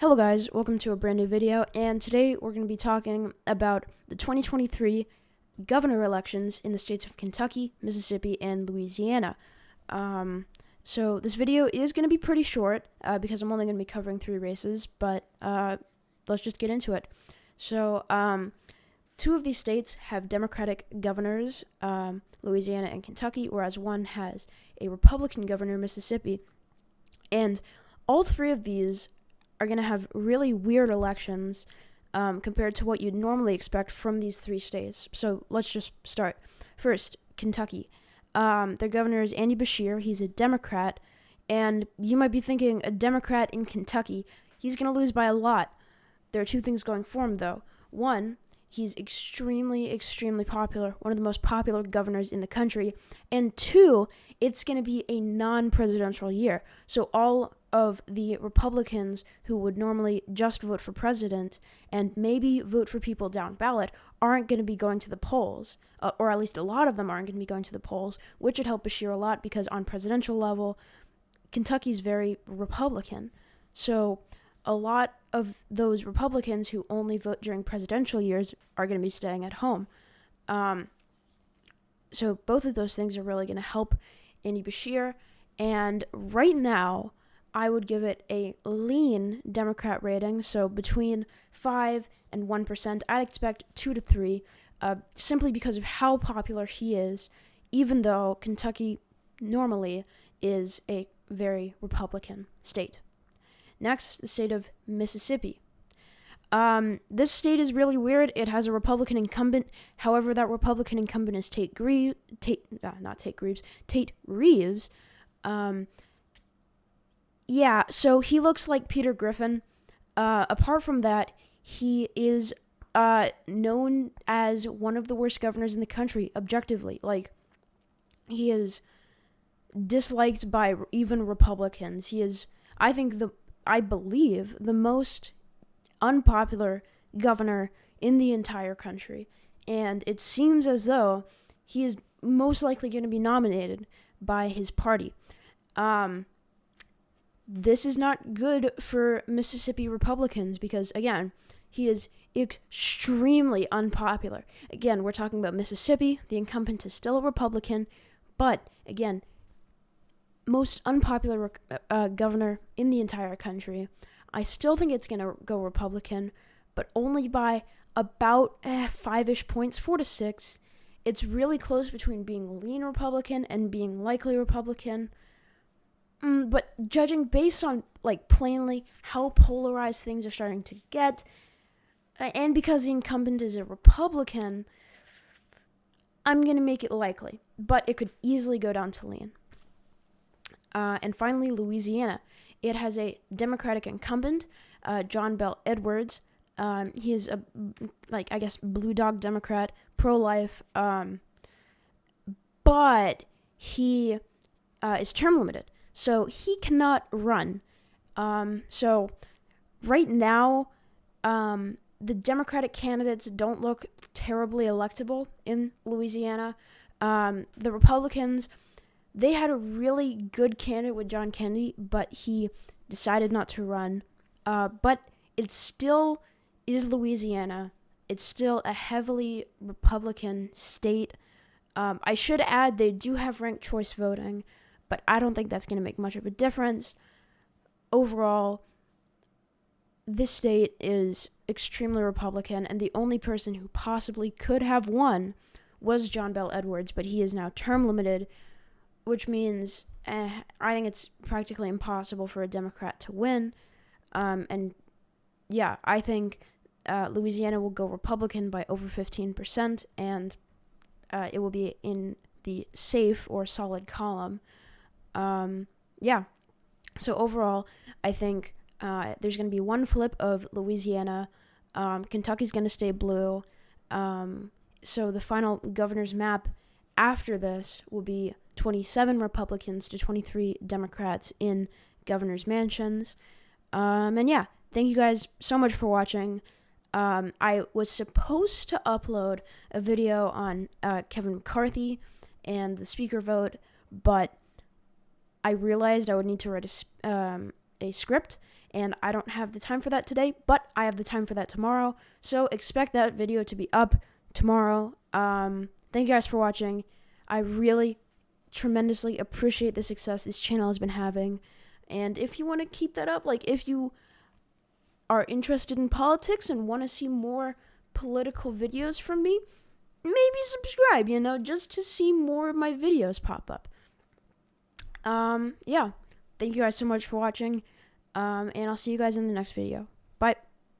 Hello guys, welcome to a brand new video, and today we're going to be talking about the 2023 governor elections in the states of Kentucky, Mississippi, and Louisiana. So this video is going to be pretty short because I'm only going to be covering 3 races, but let's just get into it. So 2 of these states have Democratic governors, Louisiana and Kentucky, whereas one has a Republican governor, Mississippi, and all 3 of these are going to have really weird elections compared to what you'd normally expect from these 3 states. So let's just start. First, Kentucky. Their governor is Andy Beshear. He's a Democrat, and you might be thinking, a Democrat in Kentucky, he's going to lose by a lot. There are 2 things going for him, though. One, he's extremely, extremely popular, one of the most popular governors in the country. And 2, it's going to be a non-presidential year. So all of the Republicans who would normally just vote for president and maybe vote for people down ballot aren't going to be going to the polls, or at least a lot of them aren't going to be going to the polls, which would help Beshear a lot because on presidential level, Kentucky's very Republican. So a lot of those Republicans who only vote during presidential years are going to be staying at home. So both of those things are really going to help Andy Beshear. And right now, I would give it a lean Democrat rating, so between 5 and 1%. I'd expect 2 to 3, simply because of how popular he is, even though Kentucky normally is a very Republican state. Next, the state of Mississippi. This state is really weird. It has a Republican incumbent. However, that Republican incumbent is Tate Reeves. Yeah, so he looks like Peter Griffin. Apart from that, he is known as one of the worst governors in the country, objectively. Like, he is disliked by even Republicans. He is, I believe, the most unpopular governor in the entire country. And it seems as though he is most likely going to be nominated by his party. This is not good for Mississippi Republicans because, again, he is extremely unpopular. Again, we're talking about Mississippi. The incumbent is still a Republican, but, again, most unpopular governor in the entire country. I still think it's going to go Republican, but only by about 5-ish points, 4 to 6. It's really close between being lean Republican and being likely Republican. But judging based on, plainly how polarized things are starting to get, and because the incumbent is a Republican, I'm going to make it likely. But it could easily go down to lean. And finally, Louisiana. It has a Democratic incumbent, John Bel Edwards. He is a, blue dog Democrat, pro-life, but he is term limited. So he cannot run. So right now, the Democratic candidates don't look terribly electable in Louisiana. The Republicans, they had a really good candidate with John Kennedy, but he decided not to run. But it still is Louisiana. It's still a heavily Republican state. I should add they do have ranked choice voting, but I don't think that's going to make much of a difference. Overall, this state is extremely Republican, and the only person who possibly could have won was John Bel Edwards, but he is now term limited, which means I think it's practically impossible for a Democrat to win. And yeah, I think Louisiana will go Republican by over 15%, and it will be in the safe or solid column. Yeah. So overall, I think there's going to be one flip of Louisiana. Kentucky's going to stay blue. So the final governor's map after this will be 27 Republicans to 23 Democrats in governor's mansions. And yeah, thank you guys so much for watching. I was supposed to upload a video on Kevin McCarthy and the speaker vote, but I realized I would need to write a script, and I don't have the time for that today, but I have the time for that tomorrow. So expect that video to be up tomorrow. Thank you guys for watching. I really tremendously appreciate the success this channel has been having. And if you want to keep that up, like if you are interested in politics and want to see more political videos from me, maybe subscribe, just to see more of my videos pop up. Yeah. Thank you guys so much for watching. And I'll see you guys in the next video.